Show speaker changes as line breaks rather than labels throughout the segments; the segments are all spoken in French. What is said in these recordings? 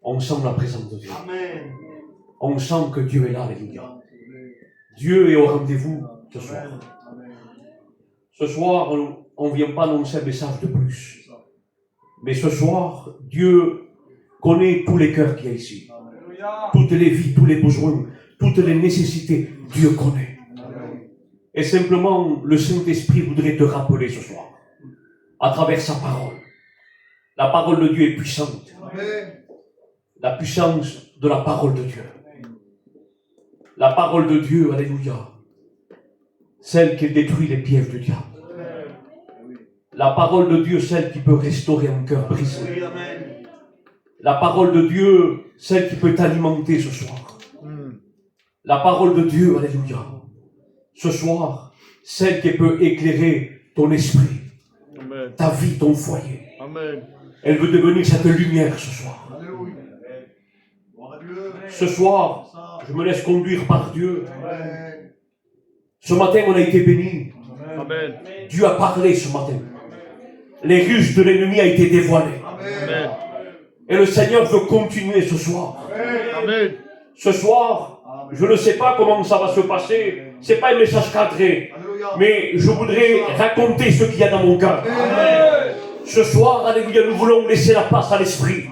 On sent la présence de Dieu.
Amen.
On sent que Dieu est là, alléluia. Dieu est au rendez-vous ce soir. Ce soir, on ne vient pas annoncer un message de plus. Mais ce soir, Dieu connaît tous les cœurs qu'il y a ici. Toutes les vies, tous les besoins, toutes les nécessités, Dieu connaît. Et simplement, le Saint-Esprit voudrait te rappeler ce soir, à travers sa parole. La parole de Dieu est puissante. La puissance de la parole de Dieu. La parole de Dieu, alléluia. Celle qui détruit les pièges du diable. La parole de Dieu, celle qui peut restaurer un cœur brisé. La parole de Dieu, celle qui peut t'alimenter ce soir. La parole de Dieu, alléluia. Ce soir, celle qui peut éclairer ton esprit, ta vie, ton foyer. Elle veut devenir cette lumière ce soir. Ce soir, je me laisse conduire par Dieu. Ce matin, on a été bénis. Dieu a parlé ce matin. Les ruses de l'ennemi ont été dévoilées. Et le Seigneur veut continuer ce soir. Ce soir, je ne sais pas comment ça va se passer. Ce n'est pas un message cadré. Mais je voudrais raconter ce qu'il y a dans mon cœur. Ce soir, alléluia, nous voulons laisser la place à l'Esprit.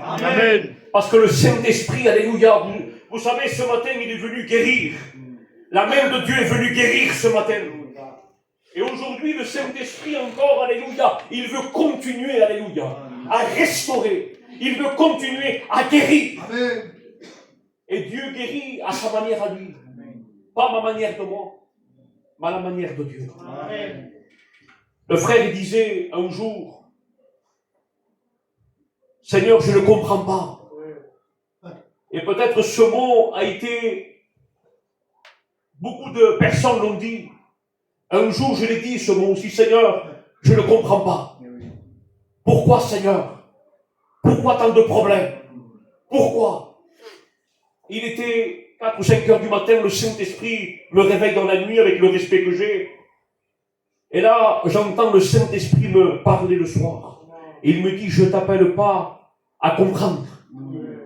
Parce que le Saint-Esprit, alléluia, vous savez, ce matin, il est venu guérir. La main de Dieu est venue guérir ce matin. Et aujourd'hui, le Saint-Esprit encore, alléluia, il veut continuer, alléluia, à restaurer. Il veut continuer à guérir. Et Dieu guérit à sa manière à lui. Pas ma manière de moi, mais la manière de Dieu. Le frère, il disait un jour, Seigneur, je ne comprends pas. Et peut-être ce mot a été, beaucoup de personnes l'ont dit. Un jour, je l'ai dit, ce mot aussi, Seigneur, je ne comprends pas. Pourquoi, Seigneur? Pourquoi tant de problèmes? Pourquoi? Il était 4 ou 5 heures du matin, le Saint-Esprit me réveille dans la nuit avec le respect que j'ai. Et là, j'entends le Saint-Esprit me parler le soir. Et il me dit, je ne t'appelle pas à comprendre,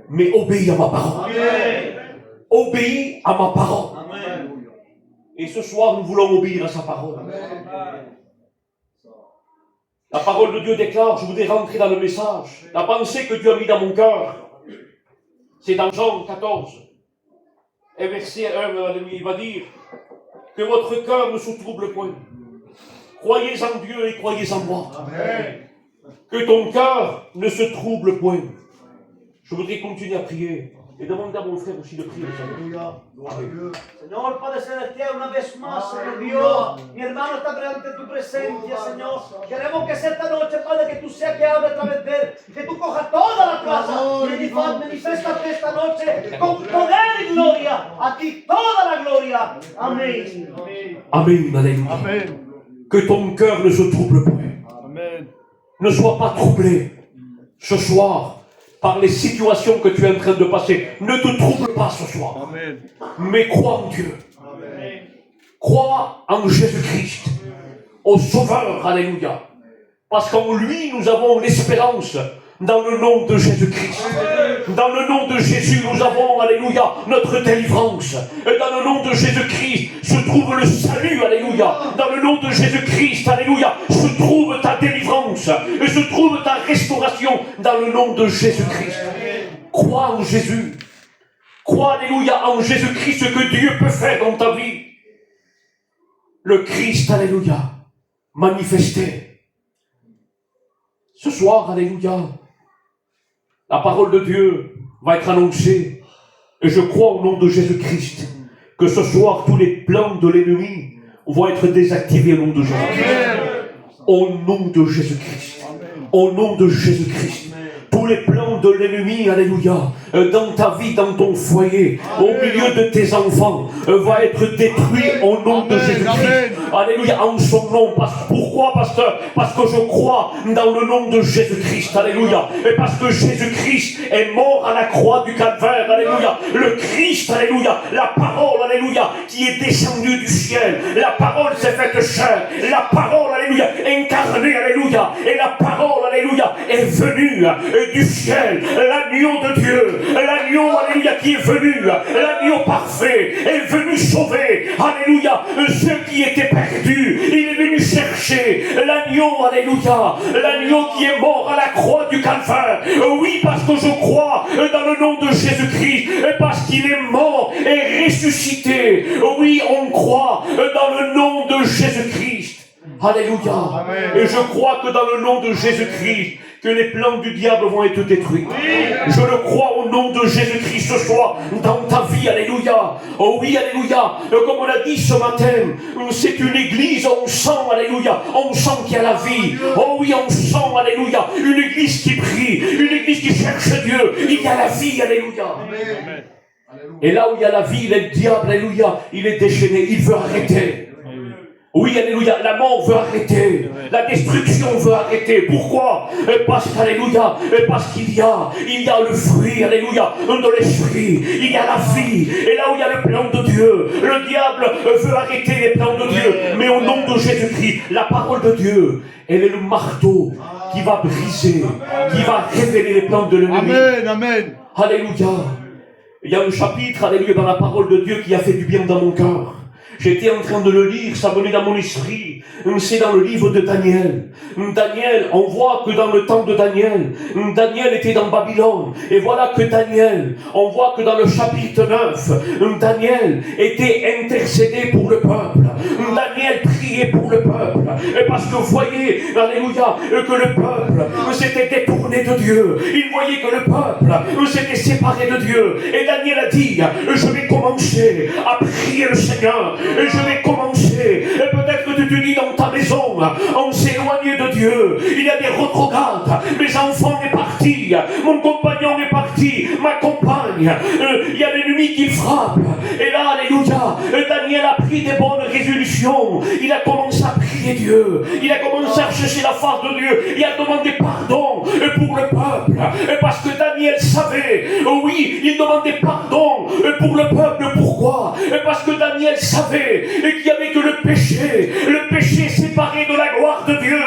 mais obéis à ma parole. Obéis à ma parole. Et ce soir, nous voulons obéir à sa parole. La parole de Dieu déclare, je voudrais rentrer dans le message. La pensée que Dieu a mis dans mon cœur, c'est dans Jean 14. Et verset 1, il va dire que votre cœur ne se trouble point. Croyez en Dieu et croyez en moi. Que ton cœur ne se trouble point. Je voudrais continuer à prier. Et demander à mon frère aussi de prier.
Señor Padre Celestial, una vez más, Señor Dios, mi hermano está delante de tu presencia, Señor. Queremos que sea esta noche, Padre, que tú seas que hable a través de él, que tú cojas toda la casa, maniféstate esta noche con poder y gloria, a ti toda la gloria. Amén.
Amen, alléluia. Que ton cœur ne se trouble point. Ne sois pas troublé ce soir par les situations que tu es en train de passer. Ne te trouble pas ce soir. Mais crois en Dieu. Crois en Jésus-Christ, au Sauveur, alléluia. Parce qu'en lui, nous avons l'espérance dans le nom de Jésus-Christ. Dans le nom de Jésus, nous avons, alléluia, notre délivrance. Et dans le nom de Jésus-Christ se trouve le salut, alléluia. Dans le nom de Jésus-Christ, alléluia, se trouve ta délivrance. Et se trouve ta restauration dans le nom de Jésus-Christ. Crois en Jésus. Crois, alléluia, en Jésus-Christ, ce que Dieu peut faire dans ta vie. Le Christ, alléluia, manifesté. Ce soir, alléluia, la parole de Dieu va être annoncée. Et je crois au nom de Jésus-Christ que ce soir, tous les plans de l'ennemi vont être désactivés au nom de Jésus-Christ. Au nom de Jésus-Christ. Au nom de Jésus-Christ. Tous les plans de l'ennemi, alléluia, dans ta vie, dans ton foyer, au milieu de tes enfants, vont être détruits au nom de Jésus-Christ. Alléluia, en son nom. Pourquoi, pasteur? Parce que je crois dans le nom de Jésus-Christ. Alléluia. Et parce que Jésus-Christ est mort à la croix du calvaire. Alléluia. Le Christ, alléluia. La parole, alléluia, qui est descendue du ciel. La parole s'est faite chair. La parole, alléluia, incarnée, alléluia. Et la parole, alléluia, alléluia, est venu du ciel, l'agneau de Dieu, l'agneau, alléluia, qui est venu, l'agneau parfait, est venu sauver, alléluia, ceux qui étaient perdus. Il est venu chercher l'agneau, alléluia, l'agneau qui est mort à la croix du Calvaire. Oui, parce que je crois dans le nom de Jésus-Christ, parce qu'il est mort et ressuscité. Oui, on croit dans le nom de Jésus-Christ. Alléluia. Amen. Et je crois que dans le nom de Jésus-Christ, que les plans du diable vont être détruits. Oui. Je le crois au nom de Jésus-Christ ce soir, dans ta vie. Alléluia. Oh oui, alléluia. Comme on l'a dit ce matin, c'est une église, on sent, alléluia, on sent qu'il y a la vie. Oh oui, on sent, alléluia, une église qui prie, une église qui cherche Dieu. Il y a la vie, alléluia. Amen. Et là où il y a la vie, le diable, alléluia, il est déchaîné, il veut arrêter. Oui, alléluia, la mort veut arrêter, la destruction veut arrêter. Pourquoi? Parce qu'alléluia, parce qu'il y a le fruit, alléluia, de l'esprit, il y a la vie. Et là où il y a le plan de Dieu, le diable veut arrêter les plans de Dieu. Mais au nom de Jésus-Christ, la parole de Dieu, elle est le marteau qui va briser, qui va révéler les plans de l'ennemi.
Amen, amen.
Alléluia. Il y a un chapitre, alléluia, dans la parole de Dieu qui a fait du bien dans mon cœur. J'étais en train de le lire, ça venait dans mon esprit. C'est dans le livre de Daniel. Daniel, on voit que dans le temps de Daniel, Daniel était dans Babylone. Et voilà que Daniel, on voit que dans le chapitre 9, Daniel était intercédé pour le peuple. Daniel priait pour le peuple. Et parce que vous voyez, alléluia, que le peuple s'était détourné de Dieu. Il voyait que le peuple s'était séparé de Dieu. Et Daniel a dit, je vais commencer à prier le Seigneur. Et je vais commencer, et peut-être que tu te dis dans ta maison, on s'est éloigné de Dieu, il y a des retrogrades, mes enfants sont partis, mon compagnon est parti, ma compagne, il y a l'ennemi qui frappe, et là, alléluia, Daniel a pris des bonnes résolutions, il a commencé à prier Dieu, il a commencé à chercher la face de Dieu, il a demandé pardon pour le peuple, parce que Daniel savait, oui, il demandait pardon pour le peuple, pourquoi? Parce que Daniel savait qu'il n'y avait que le péché séparé de la gloire de Dieu.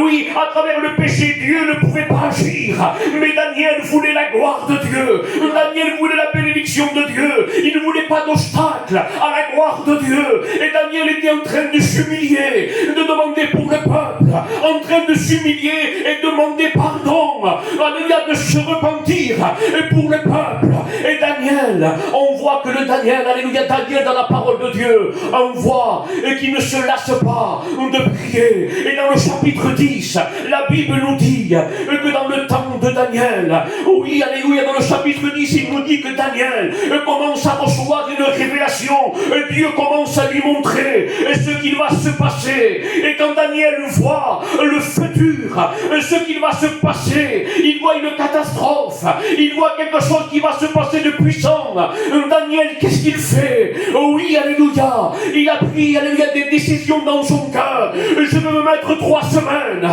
Oui, à travers le péché, Dieu ne pouvait pas agir. Mais Daniel voulait la gloire de Dieu. Daniel voulait la bénédiction de Dieu. Il ne voulait pas d'obstacle à la gloire de Dieu. Et Daniel était en train de s'humilier, de demander pour le peuple, en train de s'humilier et demander pardon. Alléluia, de se repentir pour le peuple. Et Daniel, on voit que le Daniel, alléluia, Daniel dans la parole de Dieu, on voit qu'il ne se lasse pas de prier. Et dans le chapitre 10, la Bible nous dit que dans le temps de Daniel, oui, alléluia, dans le chapitre 10, il nous dit que Daniel commence à recevoir une révélation. Dieu commence à lui montrer ce qu'il va se passer. Et quand Daniel voit le futur, ce qu'il va se passer, il voit une catastrophe, il voit quelque chose qui va se passer de puissant. Daniel, qu'est-ce qu'il fait? Oui, alléluia, il a pris, alléluia, des décisions dans son cœur. Je veux me mettre 3 semaines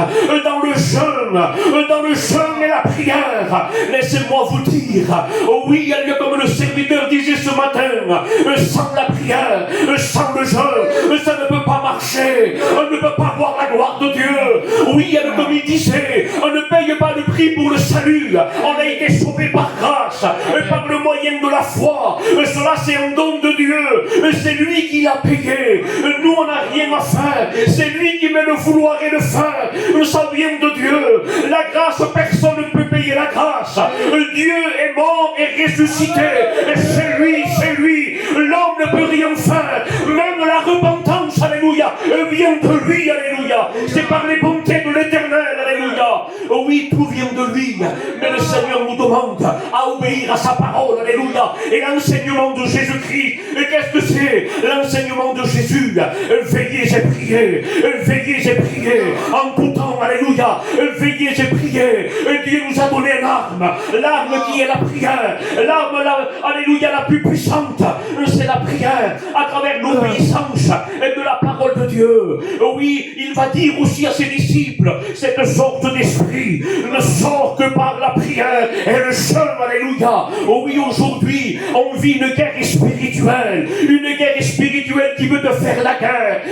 dans le jeûne et la prière. Laissez-moi vous dire, oui, alléluia, comme le serviteur disait ce matin, sans la prière, sans le jeûne, ça ne peut pas marcher. On ne peut pas voir la gloire de Dieu. Oui, comme il disait, on ne paye pas le prix pour le salut. On a été sauvé par grâce, par le moyen de la foi. Cela, c'est un don de Dieu. C'est lui qui l'a payé. Nous, on n'a rien à faire. C'est lui qui met le vouloir et le faire. Ça vient de Dieu. La grâce, personne ne peut payer la grâce. Dieu est mort et ressuscité. C'est lui. L'homme ne peut rien faire. Même la repentance, alléluia, vient de lui, alléluia. C'est par les bontés de l'Éternel, alléluia. Oui, tout vient de lui. Mais le Seigneur nous demande à obéir à sa parole, alléluia. Et l'enseignement de Jésus-Christ, qu'est-ce que c'est? L'enseignement de Jésus. Veillez et priez. Veillez et priez. En tout temps, alléluia. Veillez et priez. Dieu nous a donné une arme. L'arme qui est la prière. L'arme, alléluia, la plus puissante. C'est la prière à travers l'obéissance de la parole de Dieu. Oui, il va dire aussi à ses disciples cette sorte d'esprit Saint-Esprit ne sort que par la prière et le jeûne. Alléluia. Oh oui, aujourd'hui, on vit une guerre spirituelle qui veut te faire la guerre,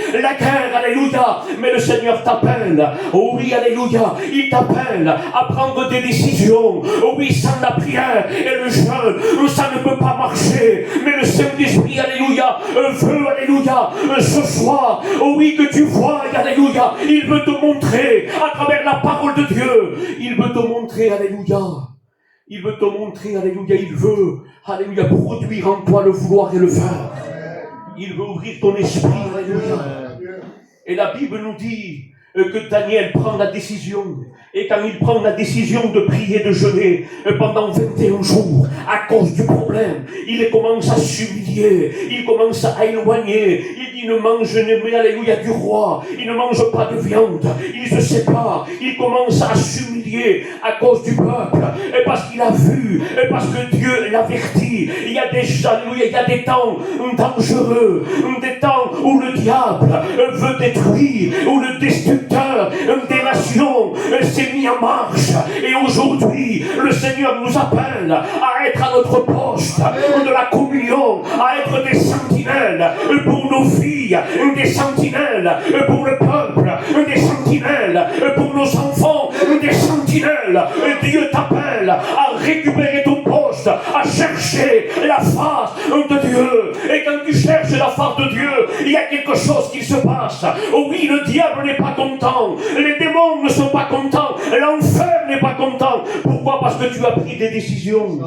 alléluia. Mais le Seigneur t'appelle, oh oui, alléluia, il t'appelle à prendre des décisions. Oh oui, sans la prière et le jeûne, ça ne peut pas marcher. Mais le Saint-Esprit, alléluia, veut, alléluia, ce soir, oh oui, que tu vois, alléluia, il veut te montrer à travers la parole de Dieu, il veut te montrer, alléluia. Il veut te montrer, alléluia, il veut, alléluia, produire en toi le vouloir et le faire. Il veut ouvrir ton esprit, alléluia. Et la Bible nous dit que Daniel prend la décision. Et quand il prend la décision de prier, de jeûner pendant 21 jours, à cause du problème, il commence à s'humilier, il commence à éloigner, il ne mange jamais, alléluia, du roi, il ne mange pas de viande, il se sépare, il commence à s'humilier à cause du peuple, et parce qu'il a vu, et parce que Dieu l'avertit. Il y a des, alléluia, il y a des temps dangereux, des temps où le diable veut détruire, où le destructeur des nations s'est mis en marche. Et aujourd'hui, le Seigneur nous appelle à être à notre poste de la communion, à être des sentinelles pour nos filles, des sentinelles pour le peuple, des sentinelles pour nos enfants, des sentinelles. Dieu t'appelle à récupérer ton poste, à chercher la face de Dieu. Et quand tu cherches la face de Dieu, il y a quelque chose qui se passe. Oh oui, le diable n'est pas content, les démons ne sont pas contents, l'enfer n'est pas content. Pourquoi? Parce que tu as pris des décisions.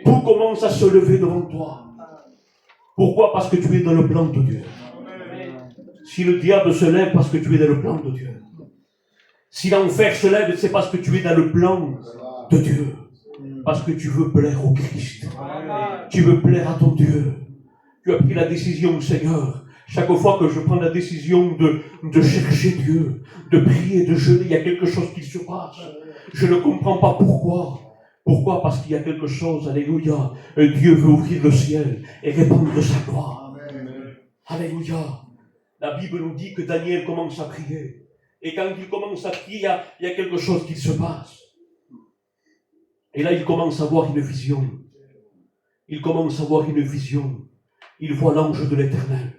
Tout commence à se lever devant toi. Pourquoi? Parce que tu es dans le plan de Dieu. Si le diable se lève, parce que tu es dans le plan de Dieu. Si l'enfer se lève, c'est parce que tu es dans le plan de Dieu. Parce que tu veux plaire au Christ. Tu veux plaire à ton Dieu. Tu as pris la décision, Seigneur. Chaque fois que je prends la décision de chercher Dieu, de prier, de jeûner, il y a quelque chose qui se passe. Je ne comprends pas pourquoi. Pourquoi? Parce qu'il y a quelque chose, alléluia. Dieu veut ouvrir le ciel et répandre sa gloire. Alléluia. La Bible nous dit que Daniel commence à prier. Et quand il commence à prier, il y a quelque chose qui se passe. Et là, il commence à voir une vision. Il commence à voir une vision. Il voit l'ange de l'Éternel.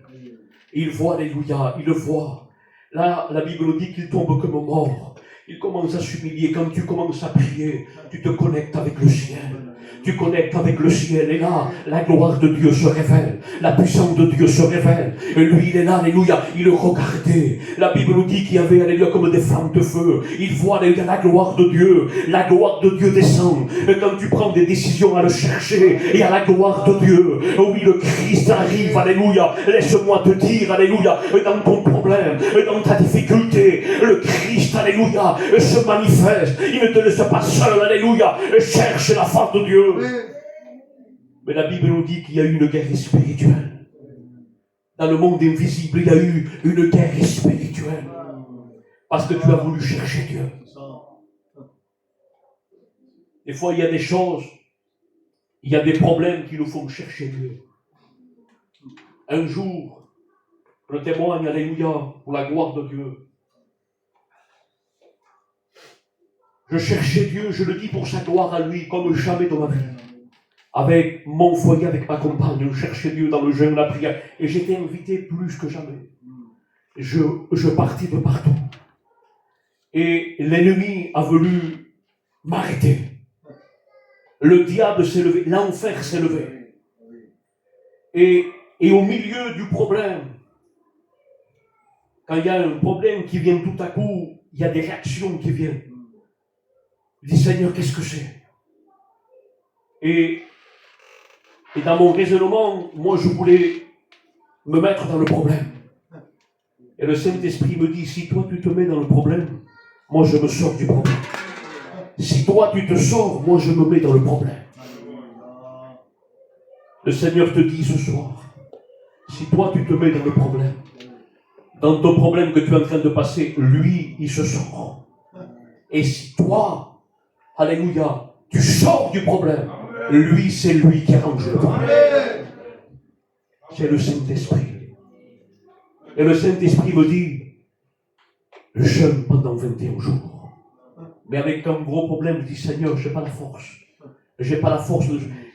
Il voit, alléluia, il le voit. Là, la Bible nous dit qu'il tombe comme mort. Il commence à s'humilier. Quand tu commences à prier, tu te connectes avec le ciel. Tu connectes avec le ciel. Et là, la gloire de Dieu se révèle. La puissance de Dieu se révèle. Et lui, il est là, alléluia. Il regardait. La Bible nous dit qu'il y avait, alléluia, comme des flammes de feu. Il voit, alléluia, la gloire de Dieu. La gloire de Dieu descend. Et quand tu prends des décisions à le chercher, et à la gloire de Dieu, oh oui, le Christ arrive, alléluia. Laisse-moi te dire, alléluia, dans ton problème, dans ta difficulté, le Christ, alléluia, se manifeste. Il ne te laisse pas seul, alléluia. Cherche la face de Dieu. Mais la Bible nous dit qu'il y a eu une guerre spirituelle. Dans le monde invisible, il y a eu une guerre spirituelle. Parce que tu as voulu chercher Dieu. Des fois, il y a des choses, il y a des problèmes qui nous font chercher Dieu. Un jour, je témoigne, alléluia, pour la gloire de Dieu. Je cherchais Dieu, je le dis pour sa gloire à lui, comme jamais dans ma vie. Avec mon foyer, avec ma compagne, je cherchais Dieu dans le jeûne, la prière. Et j'étais invité plus que jamais. Je partis de partout. Et l'ennemi a voulu m'arrêter. Le diable s'est levé, l'enfer s'est levé. Et au milieu du problème, quand il y a un problème qui vient tout à coup, il y a des réactions qui viennent. Je dis, Seigneur, qu'est-ce que c'est? Et dans mon raisonnement, moi je voulais me mettre dans le problème. Et le Saint-Esprit me dit, si toi tu te mets dans le problème, moi je me sors du problème. Si toi tu te sors, moi je me mets dans le problème. Le Seigneur te dit ce soir, si toi tu te mets dans le problème, dans ton problème que tu es en train de passer, lui, il se sort. Et si toi, alléluia, tu sors du problème, lui, c'est lui qui arrange le problème. C'est le Saint-Esprit. Et le Saint-Esprit me dit, jeûne pendant 21 jours. Mais avec un gros problème, je dis Seigneur, je n'ai pas la force. J'ai pas la force.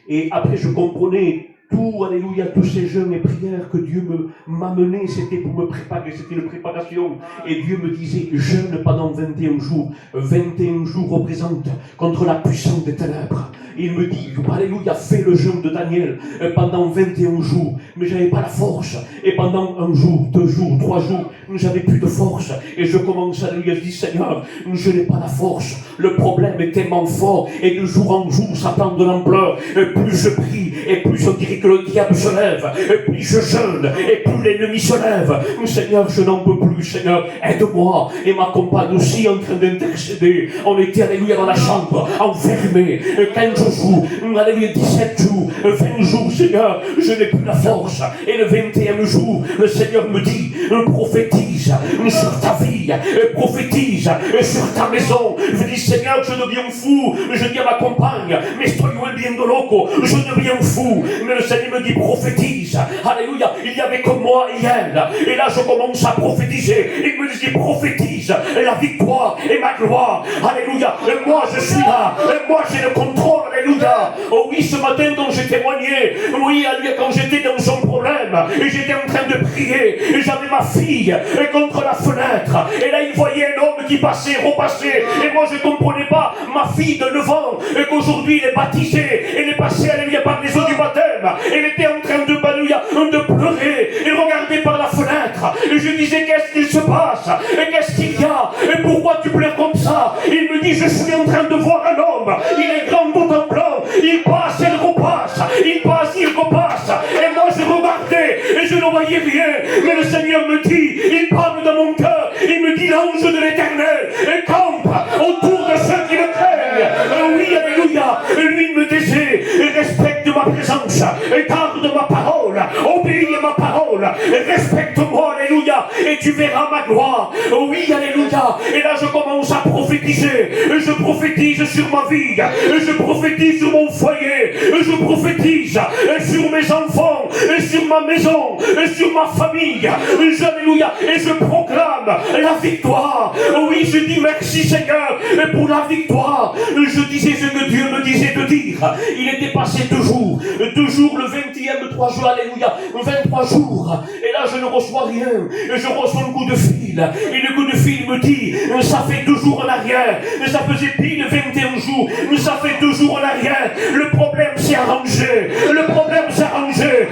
Et après, je comprenais tout, alléluia, tous ces jeûnes et prières que Dieu m'a mené, c'était pour me préparer, c'était une préparation. Et Dieu me disait, jeûne pendant 21 jours. 21 jours représentent contre la puissance des ténèbres. Il me dit, alléluia, fais le jeûne de Daniel pendant 21 jours. Mais je n'avais pas la force. Et pendant 1 jour, 2 jours, 3 jours, je n'avais plus de force. Et je commence à lui dire, Seigneur, je n'ai pas la force. Le problème est tellement fort. Et de jour en jour, ça prend de l'ampleur. Plus je prie, et plus je dirais que le diable se lève. Et plus je jeûne, et plus l'ennemi se lève. Seigneur, je n'en peux plus. Seigneur, aide-moi. Et ma compagne aussi en train d'intercéder. On était, alléluia, dans la chambre, enfermés. 15 jours, alléluia, 17 jours, 20 jours, Seigneur, je n'ai plus la force. Et le 21e jour, le Seigneur me dit, prophétise sur ta vie, prophétise sur ta maison. Je dis, Seigneur, je deviens fou. Je dis à ma compagne, mais estoy volviendo loco, je deviens fou. Mais le Seigneur me dit, prophétise. Alléluia, il y avait que moi et elle. Et là, je commence à prophétiser. Il me dit, prophétise la victoire et ma gloire. Alléluia, et moi je suis là. Et moi j'ai le contrôle. Alléluia. Oh oui, ce matin quand j'ai témoigné, oui, alléluia, quand j'étais dans son problème, et j'étais en train de prier, et j'avais ma fille contre la fenêtre, et là il voyait un homme qui passait, repassait, et moi je ne comprenais pas, ma fille de 9 ans, et qu'aujourd'hui elle est baptisée, elle est passée, alléluia, par les eaux du baptême, elle était en train de, alléluia, de pleurer, et regarder par la fenêtre, et je disais, qu'est-ce qu'il se passe, et qu'est-ce qu'il y a, et pourquoi tu pleures comme ça? Il me dit, je suis en train de voir un homme, il est grand d'autant blanc, il passe, il repasse, il passe, il repasse, et moi je regardais, et je ne voyais rien, mais le Seigneur me dit, il parle dans mon cœur, il me dit, l'ange de l'Éternel, et campe autour de ceux qui le craignent. Oui, alléluia, lui il me disait, respecte ma présence, garde ma parole, obéis à ma parole, respecte-moi, alléluia, et tu verras ma gloire. Oui, alléluia, et là je commence à prophétiser, je prophétise sur ma vie, je prophétise sur mon foyer, je prophétise sur mes enfants, sur ma maison, sur ma famille, alléluia, et je proclame la victoire. Oui, je dis merci Seigneur pour la victoire. Je disais ce que Dieu me disait de dire. Il était passé 2 jours, le 20e, 3 jours, alléluia, 23 jours, et là je ne reçois rien, je reçois un coup de fil, et le coup de fil me dit, ça fait 2 jours en arrière, ça faisait pile 21 jours, ça fait 2 jours en arrière, le problème s'est arrangé,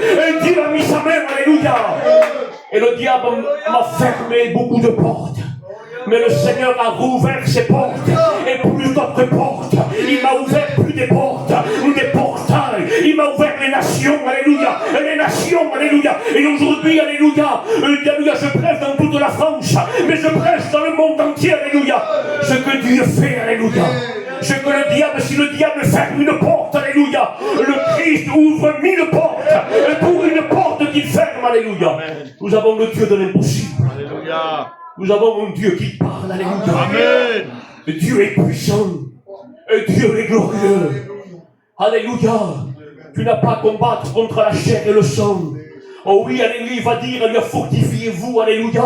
et Dieu a mis sa main, alléluia. Et le diable m'a fermé beaucoup de portes. Mais le Seigneur a rouvert ses portes et plus d'autres portes. Il m'a ouvert plus des portes, des portails. Il m'a ouvert les nations, alléluia. Les nations, alléluia. Et aujourd'hui, alléluia, alléluia, je prêche dans toute la France, mais je prêche dans le monde entier, alléluia. Ce que Dieu fait, alléluia. Ce que le diable, si le diable ferme une porte, alléluia, le Christ ouvre 1000 portes pour une porte qu'il ferme, alléluia. Nous avons le Dieu de l'impossible. Alléluia. Nous avons un Dieu qui parle, alléluia. Amen. Dieu est puissant. Dieu est glorieux. Alléluia. Tu n'as pas à combattre contre la chair et le sang. Oh oui, alléluia, il va dire, alléluia, fortifiez-vous, alléluia.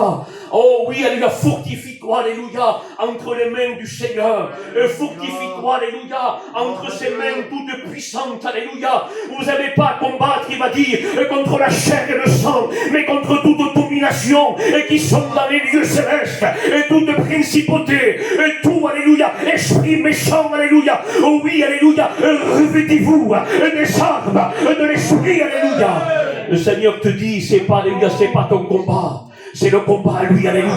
Oh oui, alléluia, fortifie-toi, alléluia, entre les mains du Seigneur. Fortifie-toi, alléluia, entre ses mains toutes puissantes, alléluia. Vous n'avez pas à combattre, il va dire, contre la chair et le sang, mais contre toute domination qui sont dans les lieux célestes, et toute principauté, et tout, alléluia, esprit méchant, alléluia. Oh oui, alléluia, revêtez-vous des armes de l'esprit, alléluia. Le Seigneur te dit, c'est pas, alléluia, c'est pas ton combat. C'est le combat à lui, alléluia.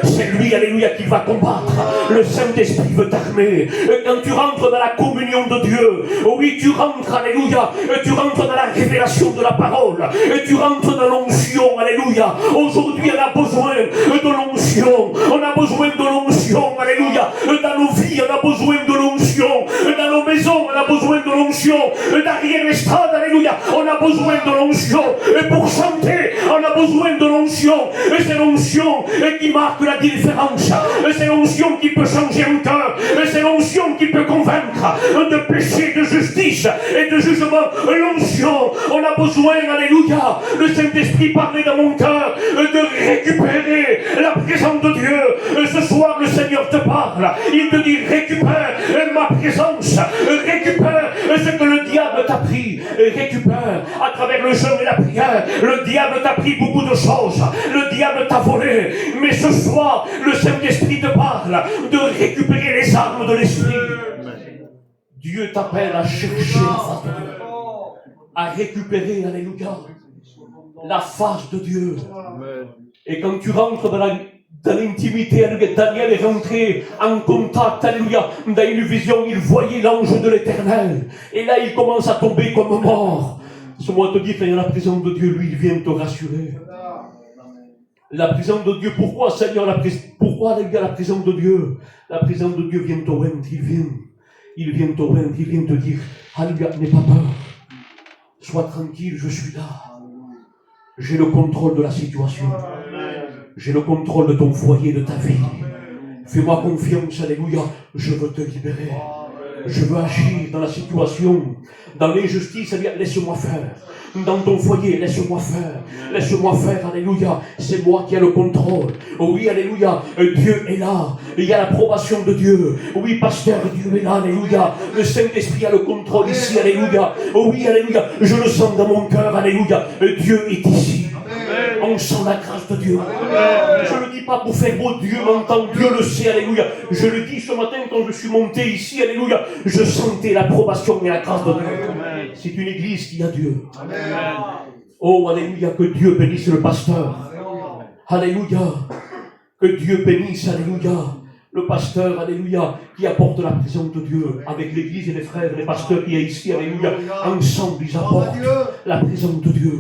C'est lui, alléluia, qui va combattre. Le Saint-Esprit veut t'armer. Quand tu rentres dans la communion de Dieu, oui, tu rentres, alléluia, tu rentres dans la révélation de la parole, tu rentres dans l'onction, alléluia. Aujourd'hui, on a besoin de l'onction. On a besoin de l'onction, alléluia. Dans nos vies, on a besoin de l'onction. Dans nos maisons, on a besoin de l'onction. Derrière l'estrade, alléluia, on a besoin de l'onction. Et pour chanter, on a besoin de l'onction. C'est l'onction qui marque la différence. C'est l'onction qui peut changer un cœur. C'est l'onction qui peut convaincre de péché, de justice et de jugement. L'onction, on a besoin, alléluia. Le Saint-Esprit parlait dans mon cœur de récupérer la présence de Dieu. Ce soir, le Seigneur te parle. Il te dit, récupère ma présence. Récupère ce que le diable t'a pris. Récupère à travers le jeûne et la prière. Le diable t'a pris beaucoup de choses. Le diable t'a volé. Mais ce soir, le Saint-Esprit te parle de récupérer les armes de l'Esprit. Dieu t'appelle à chercher la face de Dieu. À récupérer, alléluia, la face de Dieu. Et quand tu rentres dans l'intimité, Daniel est rentré en contact, alléluia, dans une vision, il voyait l'ange de l'Éternel. Et là, il commence à tomber comme mort. Laisse-moi te dire, quand il y a la présence de Dieu, lui, il vient te rassurer. La présence de Dieu, pourquoi, Seigneur, pourquoi, alléluia, la présence de Dieu? La présence de Dieu vient te rendre, il vient te rendre, il vient te dire, alléluia, n'aie pas peur. Sois tranquille, je suis là. J'ai le contrôle de la situation. J'ai le contrôle de ton foyer, de ta vie. Fais-moi confiance, alléluia. Je veux te libérer. Je veux agir dans la situation, dans l'injustice, laisse-moi faire. Dans ton foyer, laisse-moi faire. Laisse-moi faire, alléluia. C'est moi qui ai le contrôle. Oui, alléluia. Dieu est là. Il y a l'approbation de Dieu. Oui, pasteur, Dieu est là, alléluia. Le Saint-Esprit a le contrôle ici, alléluia. Oui, alléluia. Je le sens dans mon cœur, alléluia. Dieu est ici. On sent la grâce de Dieu. Je ne le dis pas pour faire beau, Dieu m'entend, Dieu le sait, alléluia. Je le dis ce matin quand je suis monté ici, alléluia. Je sentais l'approbation et la grâce de Dieu. C'est une église qui a Dieu. Oh, alléluia, que Dieu bénisse le pasteur. Alléluia. Que Dieu bénisse, alléluia, le pasteur, alléluia, qui apporte la présence de Dieu avec l'église et les frères, les pasteurs qui sont ici, alléluia, ensemble ils apportent la présence de Dieu.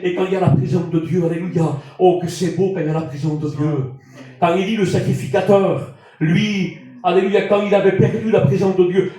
Et quand il y a la présence de Dieu, alléluia, oh que c'est beau quand il y a la présence de Dieu. Quand il dit le sacrificateur, lui, alléluia, quand il avait perdu la présence de Dieu,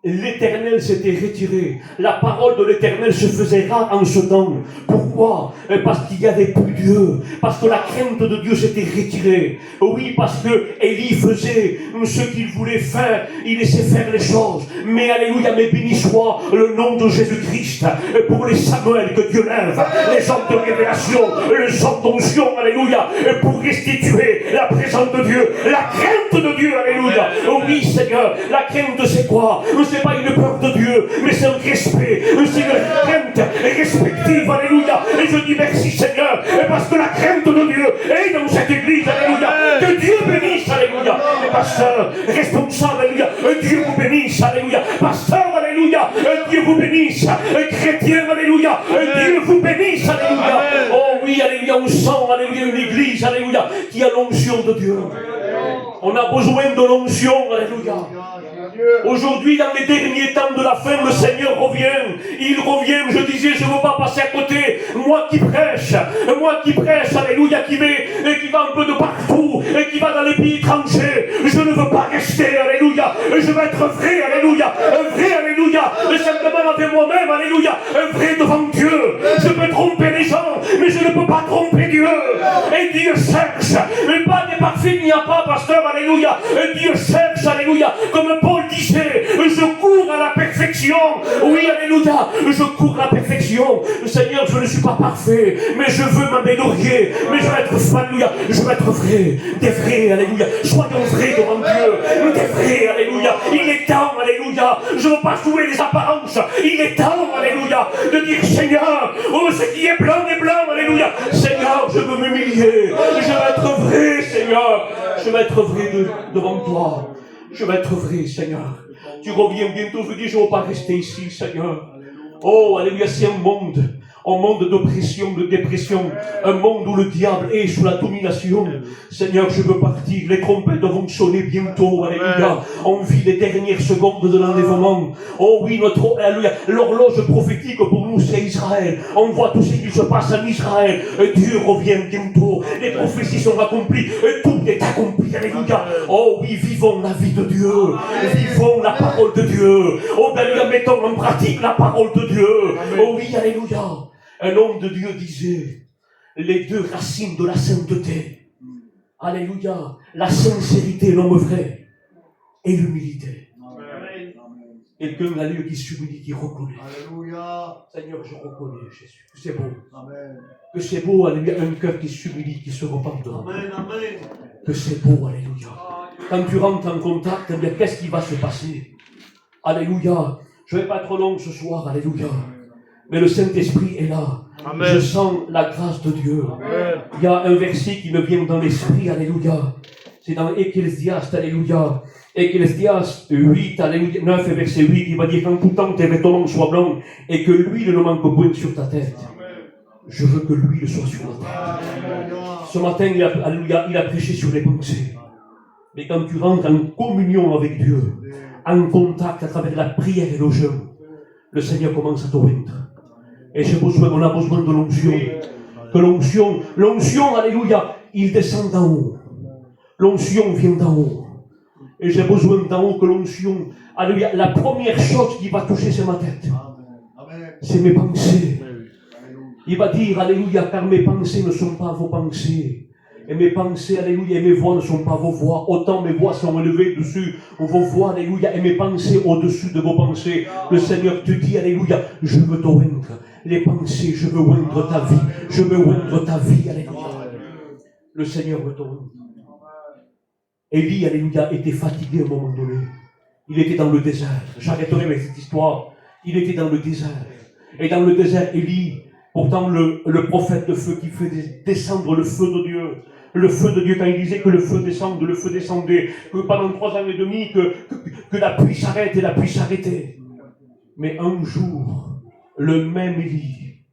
l'Éternel s'était retiré. La parole de l'Éternel se faisait rare en ce temps. Pourquoi? Parce qu'il n'y avait plus Dieu. Parce que la crainte de Dieu s'était retirée. Oui, parce que Élie faisait ce qu'il voulait faire. Il laissait faire les choses. Mais alléluia, mais béni soit le nom de Jésus-Christ pour les Samuel que Dieu lève, les hommes de révélation, les hommes d'onction, alléluia, pour restituer la présence de Dieu, la crainte de Dieu, alléluia. Oui, Seigneur, la crainte c'est quoi? C'est pas une peur de Dieu, mais c'est un respect, c'est une crainte respective, alléluia. Et je dis merci Seigneur, parce que la crainte de Dieu est dans cette église, alléluia. Que Dieu bénisse, alléluia. Les pasteurs responsables, alléluia. Dieu vous bénisse, alléluia. Pasteur, alléluia. Dieu vous bénisse. Chrétien, alléluia. Dieu vous bénisse, alléluia. Oh oui, alléluia, on sent, alléluia, une église, alléluia, qui a l'onction de Dieu. On a besoin de l'onction, alléluia. Aujourd'hui, dans les derniers temps de la fin, le Seigneur revient. Il revient, je disais, je ne veux pas passer à côté. Moi qui prêche, alléluia, qui va un peu de partout, et qui va dans les pays étrangers. Je ne veux pas rester, alléluia. Je veux être vrai, alléluia. Un vrai, alléluia. Simplement avec moi-même, alléluia. Un vrai devant Dieu. Je peux tromper les gens, mais je ne peux pas tromper Dieu. Et Dieu cherche. Mais pas des parfaits, il n'y a pas, pasteur, alléluia. Dieu cherche, alléluia. Comme Paul disait, je cours à la perfection. Oui, alléluia, je cours à la perfection. Seigneur, je ne suis pas parfait, mais je veux m'améliorer. Mais je veux être, alléluia, je veux être vrai, des vrais, alléluia. Soyons vrais devant Dieu, des vrais, alléluia. Il est temps, alléluia. Je ne veux pas jouer les apparences. Il est temps, alléluia, de dire Seigneur, oh, ce qui est blanc, alléluia. Seigneur, je veux m'humilier. Je veux être vrai, Seigneur. Je veux être vrai devant toi. Je vais être vrai, Seigneur. Tu reviens bientôt, je dis, je ne veux pas rester ici, Seigneur. Oh, alléluia, c'est un monde d'oppression, de dépression, un monde où le diable est sous la domination. Seigneur, je veux partir, les trompettes vont sonner bientôt, alléluia. On vit les dernières secondes de l'enlèvement. Oh oui, alléluia, l'horloge prophétique pour nous, c'est Israël. On voit tout ce qui se passe en Israël. Dieu revient bientôt, les prophéties sont accomplies, tout est accompli, alléluia. Oh oui, vivons la vie de Dieu, vivons la parole de Dieu. Oh, alléluia, mettons en pratique la parole de Dieu. Oh oui, alléluia. Un homme de Dieu disait, les deux racines de la sainteté, alléluia, la sincérité, l'homme vrai, et l'humilité. Quelqu'un a lieu qui s'humilie, qui reconnaît. Alléluia. Seigneur, je reconnais, Jésus, que c'est beau. Amen. Que c'est beau, alléluia, un cœur qui s'humilie, qui se repent. Amen, amen. que c'est beau, alléluia. Quand tu rentres en contact, eh bien, qu'est-ce qui va se passer? Alléluia. Je ne vais pas être long ce soir, alléluia. Mais le Saint-Esprit est là. Amen. Je sens la grâce de Dieu. Amen. Il y a un verset qui me vient dans l'esprit, alléluia. C'est dans Ecclésiaste, alléluia. Ecclésiaste 8, alléluia, 9, verset 8, il va dire qu'en tout temps tes vêtements soient blancs et que l'huile ne manque point sur ta tête. Je veux que l'huile soit sur la tête. Ce matin, il a prêché sur les pensées. Mais quand tu rentres en communion avec Dieu, en contact à travers la prière et le jeûne, le Seigneur commence à t'oindre. Et on a besoin de l'onction. Que l'onction, alléluia, il descend d'en haut. L'onction vient d'en haut. Et j'ai besoin d'en haut que l'onction, alléluia, la première chose qui va toucher, c'est ma tête. C'est mes pensées. Il va dire, alléluia, car mes pensées ne sont pas vos pensées. Et mes pensées, alléluia, et mes voix ne sont pas vos voix. Autant mes voix sont élevées dessus vos voix, alléluia, et mes pensées au-dessus de vos pensées. Le Seigneur te dit, alléluia, je veux t'oindre. Les pensées, je veux oindre ta vie. Je veux oindre ta vie, alléluia. Le Seigneur veut t'oindre. Élie, alléluia, était fatigué à un moment donné. Il était dans le désert. J'arrêterai avec cette histoire. Il était dans le désert. Et dans le désert, Élie, pourtant le prophète de feu qui fait descendre le feu de Dieu. Le feu de Dieu, quand il disait que le feu descendait, que pendant 3 ans et demi, que la pluie s'arrête et la pluie s'arrêtait. Mais un jour, le même Élie,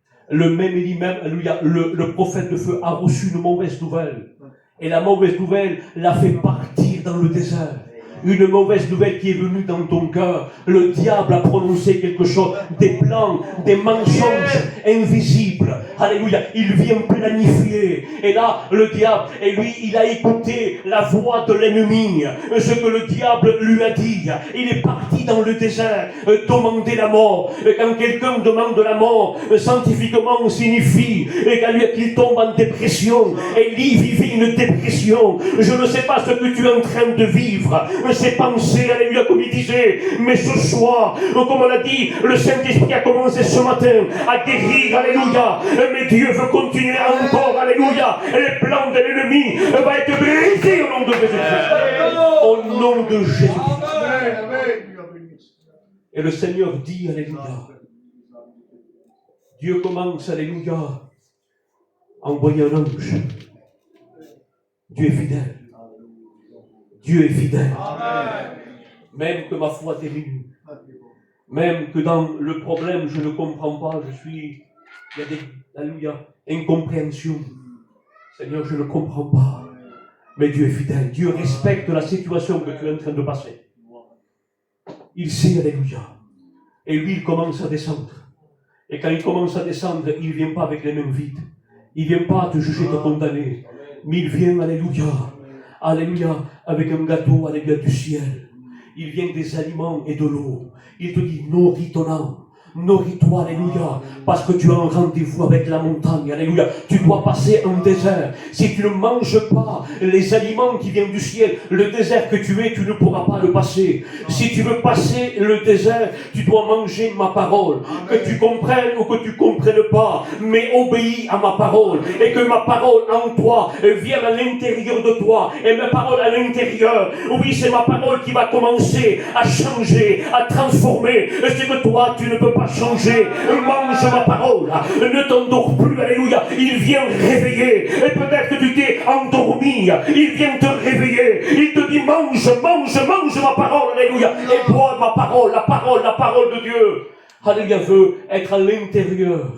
même, alléluia, le prophète de feu a reçu une mauvaise nouvelle. Et la mauvaise nouvelle l'a fait partir dans le désert. Une mauvaise nouvelle qui est venue dans ton cœur. Le diable a prononcé quelque chose, des plans, des mensonges invisibles. Alléluia, il vient planifier. Et là, le diable, et lui, il a écouté la voix de l'ennemi. Ce que le diable lui a dit. Il est parti dans le désert demander la mort. Quand quelqu'un demande la mort, scientifiquement signifie qu'il tombe en dépression. Élie vivait une dépression. Je ne sais pas ce que tu es en train de vivre. Ces pensées, alléluia, comme il disait, mais ce soir, comme on l'a dit, le Saint-Esprit a commencé ce matin à guérir, alléluia, mais Dieu veut continuer encore, alléluia, les plans de l'ennemi vont être brisés au nom de Jésus-Christ. Au nom de Jésus-Christ. Et le Seigneur dit, alléluia, Dieu commence, alléluia, à envoyer un ange. Dieu est fidèle. Dieu est fidèle. Amen. Même que ma foi diminue. Même que dans le problème, je ne comprends pas. Il y a des, alléluia, incompréhensions. Seigneur, je ne comprends pas. Mais Dieu est fidèle. Dieu respecte la situation que tu es en train de passer. Il sait, alléluia. Et lui, il commence à descendre. Et quand il commence à descendre, il ne vient pas avec les mains vides. Il ne vient pas te juger, te condamner. Mais il vient, alléluia. Alléluia, avec un gâteau, alléluia, du ciel. Il vient des aliments et de l'eau. Il te dit, nourris ton âme. Nourris-toi, alléluia, parce que tu as un rendez-vous avec la montagne, alléluia. Tu dois passer un désert. Si tu ne manges pas les aliments qui viennent du ciel, le désert que tu es, tu ne pourras pas le passer. Si tu veux passer le désert, tu dois manger ma parole. Que tu comprennes ou que tu ne comprennes pas, mais obéis à ma parole. Et que ma parole en toi vienne à l'intérieur de toi. Et ma parole à l'intérieur, oui, c'est ma parole qui va commencer à changer, à transformer. C'est que toi, tu ne peux pas changer. Mange ma parole. Ne t'endors plus, alléluia. Il vient réveiller. Et peut-être que tu t'es endormi. Il vient te réveiller. Il te dit mange ma parole, alléluia. Et bois ma parole, la parole de Dieu. Alléluia, veut être à l'intérieur.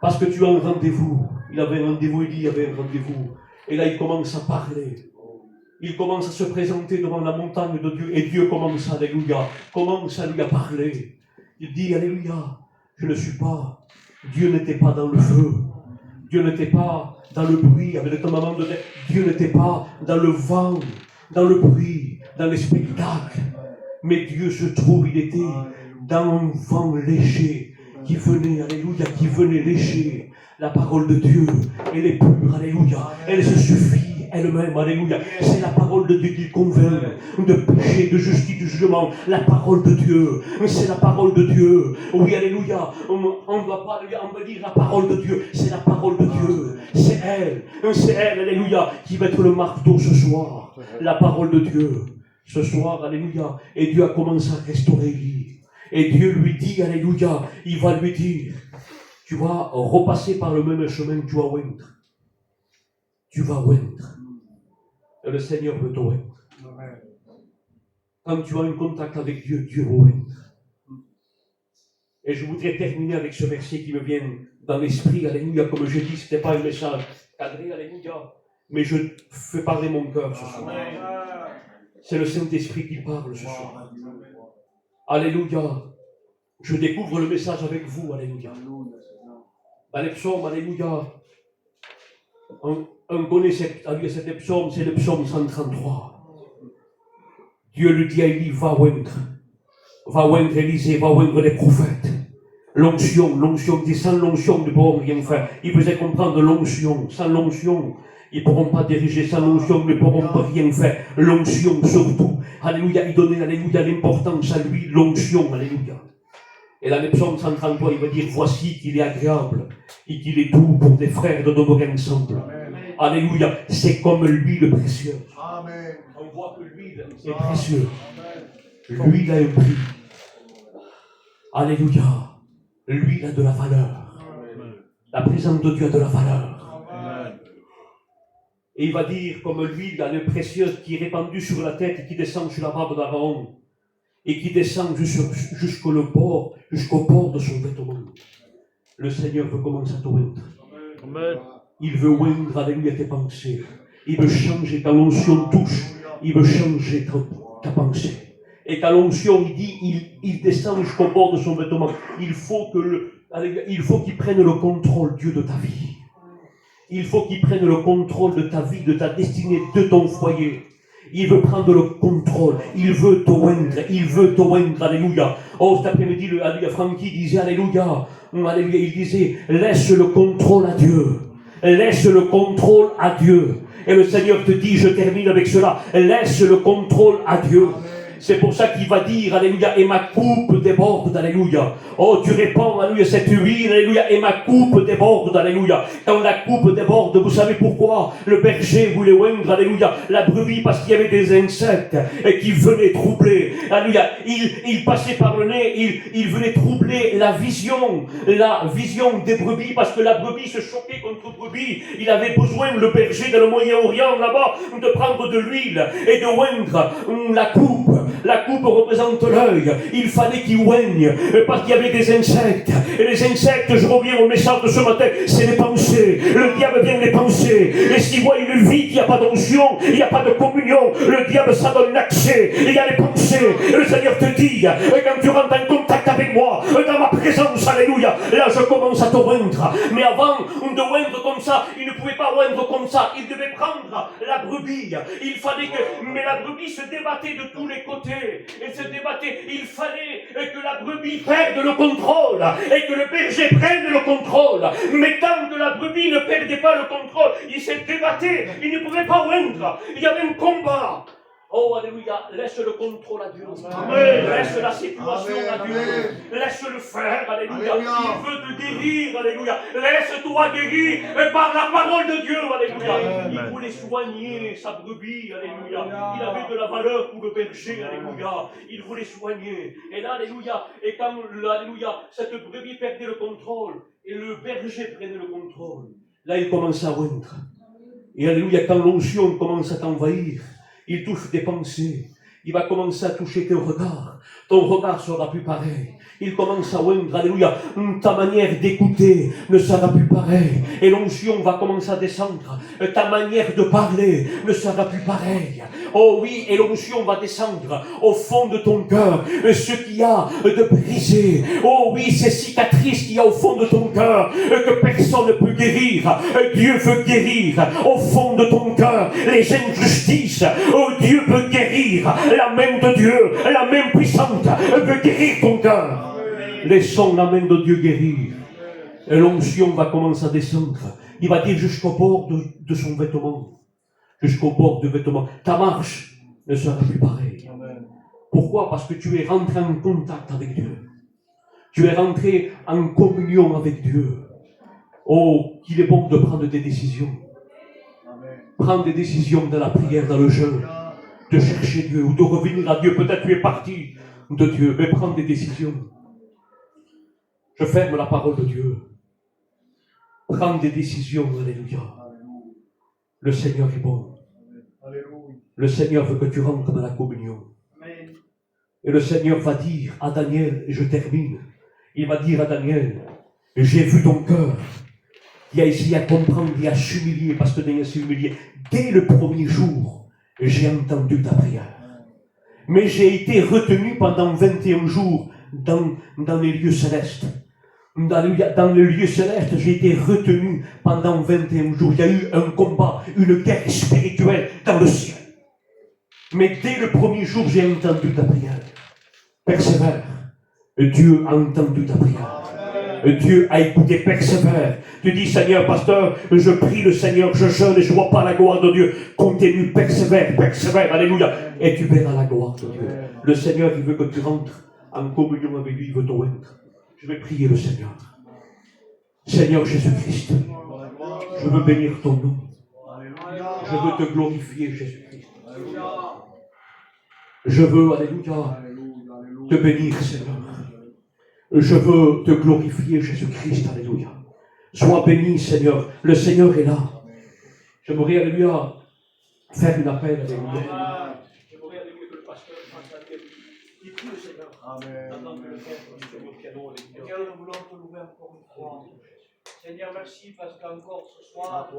Parce que tu as un rendez-vous. Il avait un rendez-vous, il avait un rendez-vous. Et là, il commence à parler. Il commence à se présenter devant la montagne de Dieu. Et Dieu commence, alléluia, à lui parler. Il dit, alléluia, je ne suis pas. Dieu n'était pas dans le feu. Dieu n'était pas dans le bruit avec le maman de terre. Dieu n'était pas dans le vent, dans le bruit, dans les spectacles. Mais Dieu se trouve, il était dans un vent léger qui venait, alléluia, qui venait lécher la parole de Dieu. Elle est pure, alléluia. Elle se suffit elle-même, alléluia. C'est la parole de Dieu qui convainc de péché, de justice, du jugement. La parole de Dieu, c'est la parole de Dieu. Oui, alléluia. On ne doit pas dire la parole de Dieu, c'est la parole de Dieu. C'est elle, alléluia, qui va être le marteau ce soir. La parole de Dieu. Ce soir, alléluia. Et Dieu a commencé à restaurer Élie. Et Dieu lui dit, alléluia, il va lui dire, tu vas repasser par le même chemin que tu vas oindre. Tu vas oindre. Et le Seigneur veut te oindre. Quand tu as un contact avec Dieu, Dieu va oindre. Et je voudrais terminer avec ce verset qui me vient dans l'esprit, alléluia, comme je dis, ce n'était pas un message cadré, alléluia, mais je fais parler mon cœur ce soir. C'est le Saint-Esprit qui parle ce soir. Alléluia. Je découvre le message avec vous, alléluia. Dans les psaumes, alléluia. On connaît cet psaume, c'est le psaume 133. Dieu lui dit à Élie, va oindre Élisée, va oindre les prophètes. L'onction, dit sans l'onction, ils ne pourront rien faire. Il faisait comprendre l'onction, sans l'onction, ils ne pourront pas diriger, sans l'onction, ils ne pourront pas rien faire. L'onction surtout, alléluia, il donnait, alléluia, l'importance à lui, l'onction, alléluia. Et dans les psaumes 133, il va dire, voici qu'il est agréable et qu'il est doux pour des frères de demeurer ensemble. Alléluia, c'est comme l'huile précieuse. Amen. On voit que l'huile est précieuse. L'huile a un prix. Alléluia. L'huile a de la valeur. La présence de Dieu a de la valeur. Et il va dire, comme l'huile a une précieuse qui est répandue sur la tête et qui descend sur la barbe d'Aaron et qui descend jusqu'au bord de son vêtement. Le Seigneur veut commencer à te oindre. Il veut oindre, alléluia, tes pensées. Il veut changer, quand l'onction touche, il veut changer ta pensée. Et quand l'onction, il dit, il descend jusqu'au bord de son vêtement. Il faut qu'il prenne le contrôle, Dieu, de ta vie. Il faut qu'il prenne le contrôle de ta vie, de ta destinée, de ton foyer. Il veut prendre le contrôle. Il veut te oindre, alléluia. Oh, cet après-midi, alléluia, Francky disait, alléluia, il disait, laisse le contrôle à Dieu. Laisse le contrôle à Dieu. Et le Seigneur te dit, je termine avec cela, laisse le contrôle à Dieu. C'est pour ça qu'il va dire, alléluia, et ma coupe déborde, alléluia. Oh, tu répands, alléluia, cette huile, alléluia, et ma coupe déborde, alléluia. Quand la coupe déborde, vous savez pourquoi le berger voulait oindre, alléluia, la brebis, parce qu'il y avait des insectes qui venaient troubler, alléluia. Il passait par le nez, il venait troubler la vision des brebis, parce que la brebis se choquait contre brebis. Il avait besoin, le berger dans le Moyen-Orient, là-bas, de prendre de l'huile et de oindre la coupe. La coupe représente l'œil. Il fallait qu'il oigne parce qu'il y avait des insectes. Et les insectes, je reviens au message de ce matin, c'est les pensées. Le diable vient des pensées. Et s'il voit une vie qui n'a pas d'onction, il n'y a pas de communion, le diable, ça donne l'accès. Il y a les pensées. Et le Seigneur te dit, quand tu rentres en contact avec moi, dans ma présence, alléluia, là je commence à te oindre. Mais avant de oindre comme ça, il ne pouvait pas oindre comme ça. Il devait prendre la brebis. Il fallait mais la brebis se débattait de tous les côtés. Elle se débattait. Il fallait que la brebis perde le contrôle et que le berger prenne le contrôle. Mais tant que la brebis ne perdait pas le contrôle, il se débattait. Il ne pouvait pas oindre. Il y avait un combat. Oh, alléluia, laisse le contrôle à Dieu. Amen. Laisse la situation à Dieu. Laisse-le faire, alléluia. Il veut te guérir, alléluia. Laisse-toi guérir par la parole de Dieu, alléluia. Il voulait soigner sa brebis, alléluia. Il avait de la valeur pour le berger, alléluia. Il voulait soigner. Et là, alléluia, et quand, alléluia, cette brebis perdait le contrôle, et le berger prenait le contrôle, là, il commence à oindre. Et alléluia, quand l'onction commence à t'envahir, il touche tes pensées. Il va commencer à toucher tes regards. Ton regard sera plus pareil. Il commence à oindre, alléluia. Ta manière d'écouter ne sera plus pareille. Et l'onction va commencer à descendre. Ta manière de parler ne sera plus pareille. Oh oui, et l'onction va descendre au fond de ton cœur. Ce qu'il y a de brisé. Oh oui, ces cicatrices qu'il y a au fond de ton cœur, que personne ne peut guérir. Dieu veut guérir au fond de ton cœur les injustices. Oh, Dieu veut guérir. La main de Dieu, la main puissante, veut guérir ton cœur. Laissons la main de Dieu guérir. Et l'onction va commencer à descendre. Il va dire jusqu'au bord de son vêtement. jusqu'au bord du vêtement. Ta marche ne sera plus pareille. Pourquoi? Parce que tu es rentré en contact avec Dieu. Tu es rentré en communion avec Dieu. Oh, qu'il est bon de prendre des décisions. Prendre des décisions dans la prière, dans le jeûne, de chercher Dieu ou de revenir à Dieu. Peut-être tu es parti de Dieu, mais prendre des décisions. Je ferme la parole de Dieu. Prendre des décisions, alléluia. Le Seigneur est bon. Le Seigneur veut que tu rentres dans la communion. Et le Seigneur va dire à Daniel, et je termine, il va dire à Daniel, j'ai vu ton cœur, qui a essayé à comprendre, qui a s'humilier, parce que Daniel s'est humilié. Dès le premier jour, j'ai entendu ta prière. Mais j'ai été retenu pendant 21 jours dans les lieux célestes. Dans le lieu céleste, j'ai été retenu pendant 21 jours. Il y a eu un combat, une guerre spirituelle dans le ciel. Mais dès le premier jour, j'ai entendu ta prière. Persévère. Dieu a entendu ta prière. Dieu a écouté, persévère. Tu dis, Seigneur, pasteur, je prie le Seigneur, je jeûne et je ne vois pas la gloire de Dieu. Continue, persévère, alléluia. Et tu verras la gloire de Dieu. Le Seigneur, il veut que tu rentres en communion avec lui, il veut t'oindre. Je vais prier le Seigneur. Seigneur Jésus-Christ, je veux bénir ton nom. Je veux te glorifier, Jésus-Christ. Je veux, alléluia, te bénir, Seigneur. Je veux te glorifier, Jésus-Christ, alléluia. Sois béni, Seigneur. Le Seigneur est là. J'aimerais, alléluia, faire une appel, alléluia. J'aimerais, alléluia, que le pasteur fasse la tête. Il prie le Seigneur. Amen. Seigneur, nous voulons te louer encore une fois. Seigneur, merci parce qu'encore ce soir,